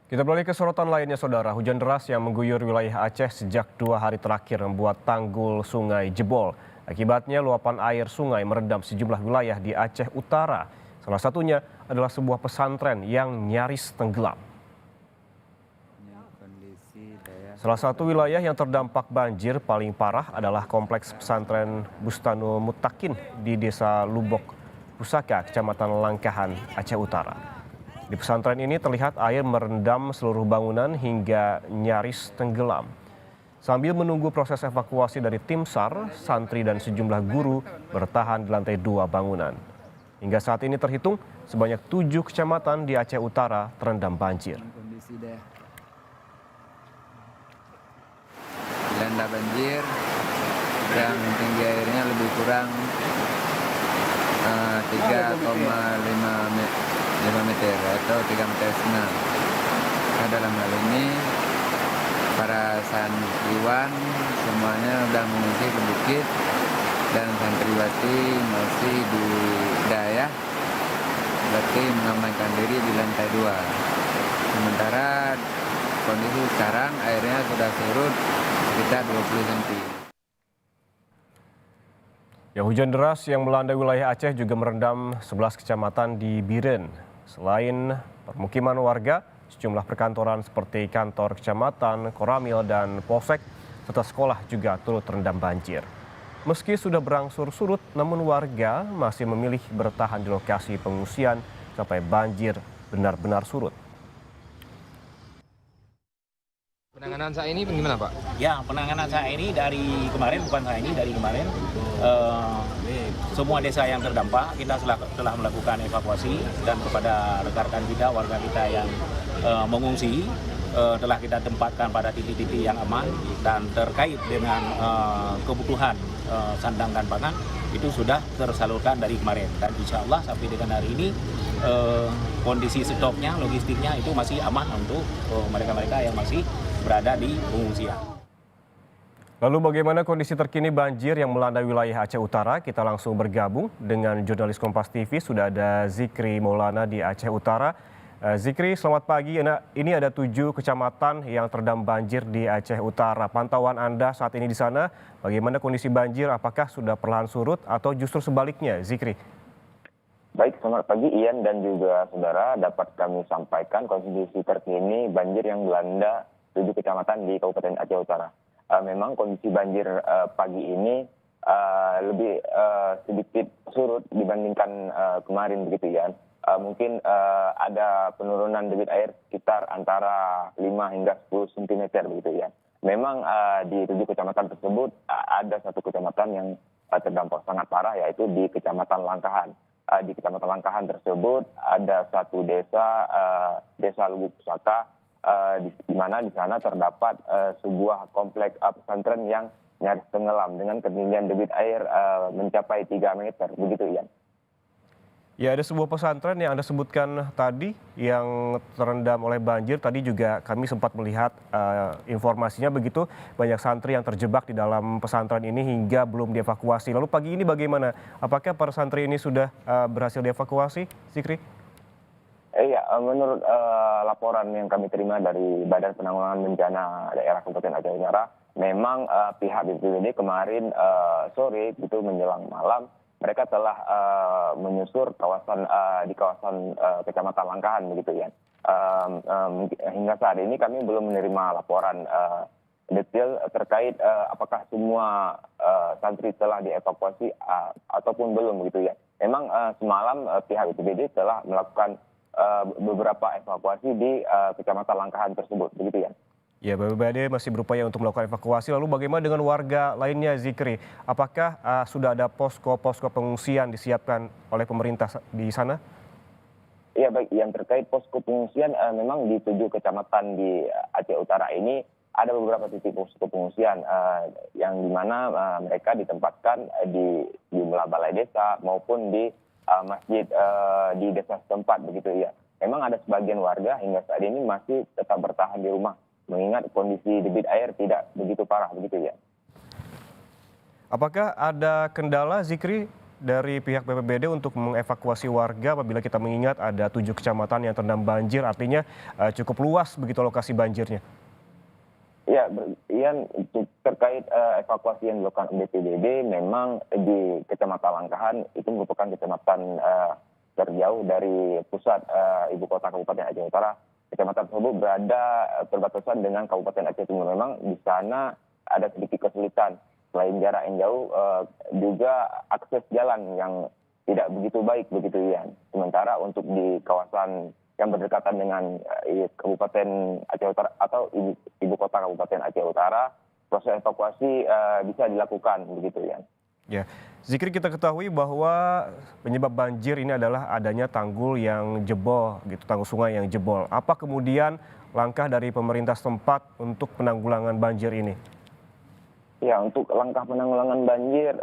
Kita beralih ke sorotan lainnya, Saudara. Hujan deras yang mengguyur wilayah Aceh sejak 2 hari terakhir membuat tanggul sungai jebol. Akibatnya luapan air sungai merendam sejumlah wilayah di Aceh Utara. Salah satunya adalah sebuah pesantren yang nyaris tenggelam. Salah satu wilayah yang terdampak banjir paling parah adalah kompleks pesantren Bustanul Muttaqin di Desa Lubok Pusaka, Kecamatan Langkahan, Aceh Utara. Di pesantren ini terlihat air merendam seluruh bangunan hingga nyaris tenggelam. Sambil menunggu proses evakuasi dari tim SAR, santri dan sejumlah guru bertahan di lantai 2 bangunan. Hingga saat ini terhitung sebanyak 7 kecamatan di Aceh Utara terendam banjir. Dilanda banjir yang tinggi airnya lebih kurang 3,5 meter atau 3,5 meter. Nah, dalam hal ini para santriwan semuanya sudah mengungsi ke bukit dan santriwati masih di daya, berarti mengamankan diri di lantai 2. Sementara kondisi sekarang airnya sudah surut sekitar 20 cm. Ya, hujan deras yang melanda wilayah Aceh juga merendam 11 kecamatan di Biren. Selain permukiman warga, sejumlah perkantoran seperti kantor kecamatan, koramil, dan polsek, serta sekolah juga turut terendam banjir. Meski sudah berangsur surut, namun warga masih memilih bertahan di lokasi pengungsian sampai banjir benar-benar surut. Penanganan saat ini bagaimana, Pak? Ya, penanganan saat ini dari kemarin, bukan saat ini, dari kemarin semua desa yang terdampak kita telah melakukan evakuasi, dan kepada rekan-rekan kita, warga kita yang mengungsi telah kita tempatkan pada titik-titik yang aman, dan terkait dengan kebutuhan sandang dan pangan itu sudah tersalurkan dari kemarin, dan insya Allah sampai dengan hari ini kondisi stoknya, logistiknya itu masih aman untuk mereka-mereka yang masih berada di pengungsian. Lalu bagaimana kondisi terkini banjir yang melanda wilayah Aceh Utara? Kita langsung bergabung dengan jurnalis Kompas TV, sudah ada Zikri Maulana di Aceh Utara. Zikri, selamat pagi. Ini ada 7 kecamatan yang terendam banjir di Aceh Utara. Pantauan Anda saat ini di sana, bagaimana kondisi banjir? Apakah sudah perlahan surut atau justru sebaliknya, Zikri? Baik, selamat pagi Ian dan juga saudara. Dapat kami sampaikan kondisi terkini banjir yang melanda 7 kecamatan di Kabupaten Aceh Utara. Memang kondisi banjir pagi ini lebih sedikit surut dibandingkan kemarin begitu ya. Mungkin ada penurunan debit air sekitar antara 5 hingga 10 cm begitu ya. Memang di 7 kecamatan tersebut ada satu kecamatan yang terdampak sangat parah, yaitu di Kecamatan Langkahan. Di Kecamatan Langkahan tersebut ada satu desa, Desa Lubuk Pusaka, di mana di sana terdapat sebuah kompleks pesantren yang nyaris tenggelam dengan ketinggian debit air mencapai 3 meter, begitu Ian. Ya, ada sebuah pesantren yang Anda sebutkan tadi yang terendam oleh banjir. Tadi juga kami sempat melihat informasinya begitu, banyak santri yang terjebak di dalam pesantren ini hingga belum dievakuasi. Lalu pagi ini bagaimana? Apakah para santri ini sudah berhasil dievakuasi, Zikri? Iya, menurut laporan yang kami terima dari Badan Penanggulangan Bencana Daerah Kabupaten Aceh Utara, memang pihak BPBD kemarin sore gitu menjelang malam, mereka telah menyusur di kawasan Kecamatan Langkahan begitu ya. Hingga saat ini kami belum menerima laporan detail terkait apakah semua santri telah dievakuasi ataupun belum begitu ya. Memang semalam pihak BPBD telah melakukan beberapa evakuasi di Kecamatan Langkahan tersebut, begitu ya. Ya, BPBD masih berupaya untuk melakukan evakuasi. Lalu bagaimana dengan warga lainnya, Zikri? Apakah sudah ada posko-posko pengungsian disiapkan oleh pemerintah di sana? Iya, baik. Yang terkait posko pengungsian, memang di 7 kecamatan di Aceh Utara ini ada beberapa titik posko pengungsian yang dimana mereka ditempatkan di jumlah balai desa maupun di masjid di desa setempat begitu ya. Memang ada sebagian warga hingga saat ini masih tetap bertahan di rumah mengingat kondisi debit air tidak begitu parah begitu ya. Apakah ada kendala, Zikri, dari pihak BPBD untuk mengevakuasi warga apabila kita mengingat ada 7 kecamatan yang terendam banjir, artinya cukup luas begitu lokasi banjirnya? Ya, Ian, terkait evakuasi yang dilakukan BPBD, memang di Kecamatan Langkahan itu merupakan kecamatan terjauh dari pusat ibu kota Kabupaten Aceh Utara. Kecamatan tersebut berada berbatasan dengan Kabupaten Aceh Timur. Memang di sana ada sedikit kesulitan. Selain jarak yang jauh, juga akses jalan yang tidak begitu baik begitu ya. Sementara untuk di kawasan yang berdekatan dengan Kabupaten Aceh Utara atau ibu kota Kabupaten Aceh Utara, proses evakuasi bisa dilakukan begitu ya. Ya, Zikri, kita ketahui bahwa penyebab banjir ini adalah adanya tanggul yang jebol, gitu, tanggul sungai yang jebol. Apa kemudian langkah dari pemerintah setempat untuk penanggulangan banjir ini? Ya, untuk langkah penanggulangan banjir,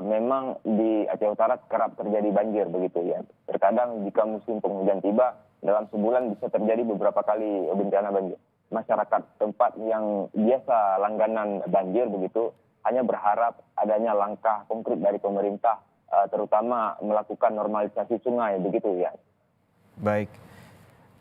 memang di Aceh Utara kerap terjadi banjir begitu ya. Terkadang jika musim penghujan tiba, dalam sebulan bisa terjadi beberapa kali bencana banjir. Masyarakat tempat yang biasa langganan banjir begitu, hanya berharap adanya langkah konkret dari pemerintah, terutama melakukan normalisasi sungai begitu ya. Baik.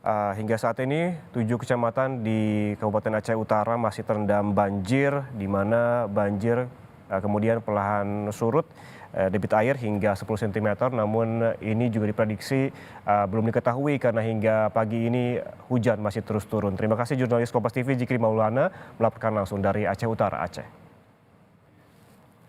Hingga saat ini 7 kecamatan di Kabupaten Aceh Utara masih terendam banjir, di mana banjir kemudian perlahan surut debit air hingga 10 cm, namun ini juga diprediksi belum diketahui karena hingga pagi ini hujan masih terus turun. Terima kasih jurnalis Kompas TV Zikri Maulana melaporkan langsung dari Aceh Utara, Aceh.